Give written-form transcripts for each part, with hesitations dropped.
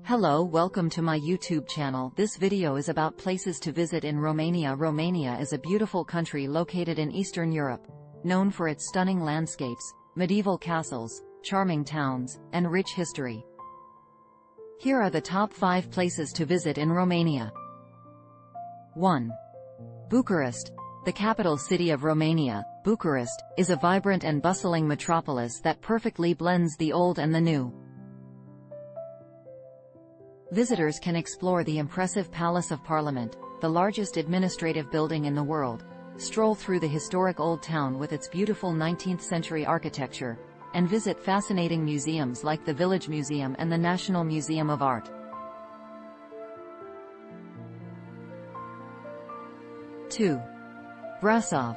Hello, welcome to my YouTube channel. This video is about places to visit in Romania. Romania is a beautiful country located in Eastern Europe, known for its stunning landscapes, medieval castles, charming towns, and rich history. Here are the top 5 places to visit in Romania. 1. Bucharest. The capital city of Romania, Bucharest, is a vibrant and bustling metropolis that perfectly blends the old and the new. Visitors can explore the impressive Palace of Parliament, the largest administrative building in the world, stroll through the historic Old Town with its beautiful 19th-century architecture, and visit fascinating museums like the Village Museum and the National Museum of Art. 2. Brasov.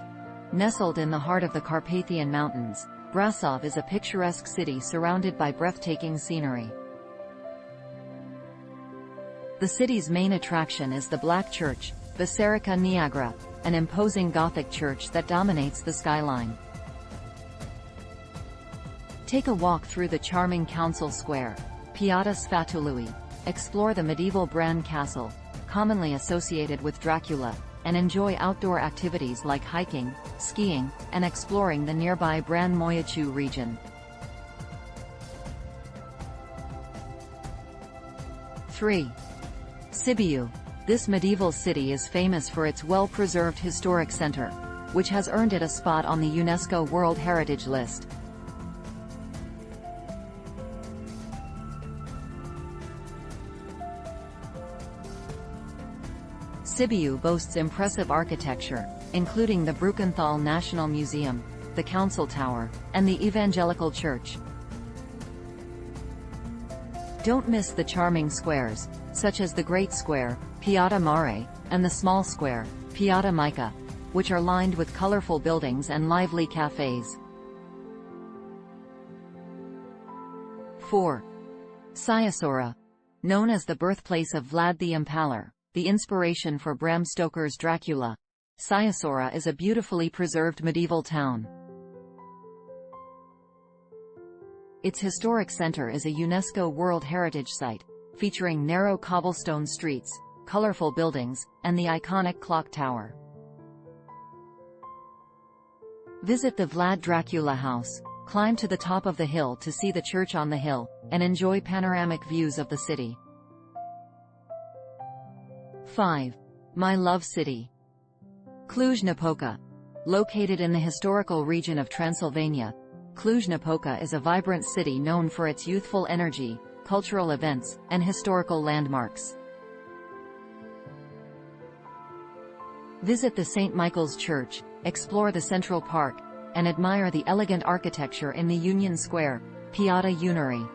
Nestled in the heart of the Carpathian Mountains, Brasov is a picturesque city surrounded by breathtaking scenery. The city's main attraction is the Black Church, Biserica Neagră, an imposing Gothic church that dominates the skyline. Take a walk through the charming Council Square, Piața Sfatului, explore the medieval Bran Castle, commonly associated with Dracula, and enjoy outdoor activities like hiking, skiing, and exploring the nearby Bran Moiaciu region. 3. Sibiu. This medieval city is famous for its well-preserved historic center, which has earned it a spot on the UNESCO World Heritage List. Sibiu boasts impressive architecture, including the Brukenthal National Museum, the Council Tower, and the Evangelical Church. Don't miss the charming squares, such as the Great Square, Piața Mare, and the Small Square, Piața Mică, which are lined with colorful buildings and lively cafes. 4. Timișoara. Known as the birthplace of Vlad the Impaler, the inspiration for Bram Stoker's Dracula, Timișoara is a beautifully preserved medieval town. Its historic center is a UNESCO World Heritage Site, featuring narrow cobblestone streets, colorful buildings, and the iconic clock tower. Visit the Vlad Dracula house, climb to the top of the hill to see the church on the hill, and enjoy panoramic views of the city. 5. My Love City. Cluj-Napoca. Located in the historical region of Transylvania, Cluj-Napoca is a vibrant city known for its youthful energy, cultural events, and historical landmarks. Visit the St. Michael's Church, explore the Central Park, and admire the elegant architecture in the Union Square, Piața Unirii.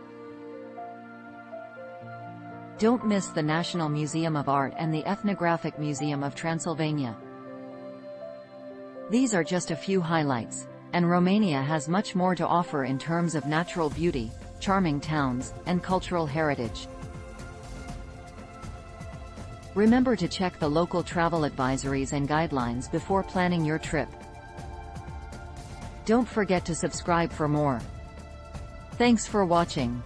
Don't miss the National Museum of Art and the Ethnographic Museum of Transylvania. These are just a few highlights, and Romania has much more to offer in terms of natural beauty, charming towns, and cultural heritage. Remember to check the local travel advisories and guidelines before planning your trip. Don't forget to subscribe for more. Thanks for watching.